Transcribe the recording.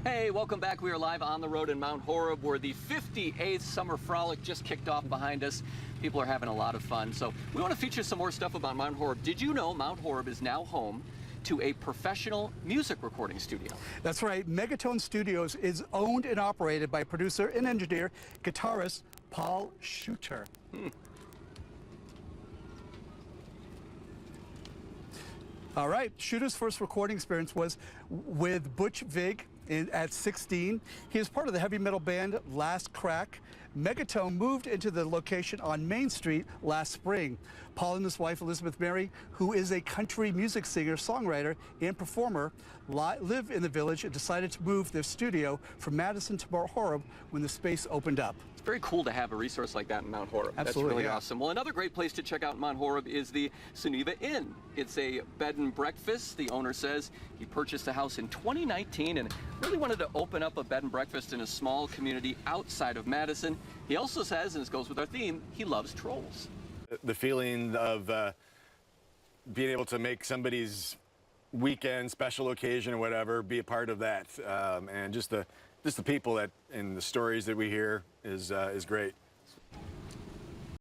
Hey, welcome back. We are live on the road in Mount Horeb where the 58th Summer Frolic just kicked off behind us. People are having a lot of fun. So we want to feature some more stuff about Mount Horeb. Did you know Mount Horeb is now home to a professional music recording studio? That's right. Megatone Studios is owned and operated by producer and engineer, guitarist Paul Shooter. All right, Shooter's first recording experience was with Butch Vig at 16. He is part of the heavy metal band Last Crack. Megatone moved into the location on Main Street last spring. Paul and his wife Elizabeth Mary, who is a country music singer, songwriter, and performer, live in the village and decided to move their studio from Madison to Mount Horeb when the space opened up. It's very cool to have a resource like that in Mount Horeb. Absolutely, that's really yeah. awesome. Well, another great place to check out Mount Horeb is the Sunniva Inn. It's a bed and breakfast. The owner says he purchased the house in 2019 and really wanted to open up a bed and breakfast in a small community outside of Madison. He also says, and this goes with our theme, he loves trolls. The feeling of being able to make somebody's weekend, special occasion or whatever, be a part of that, and just the people that and the stories that we hear is great.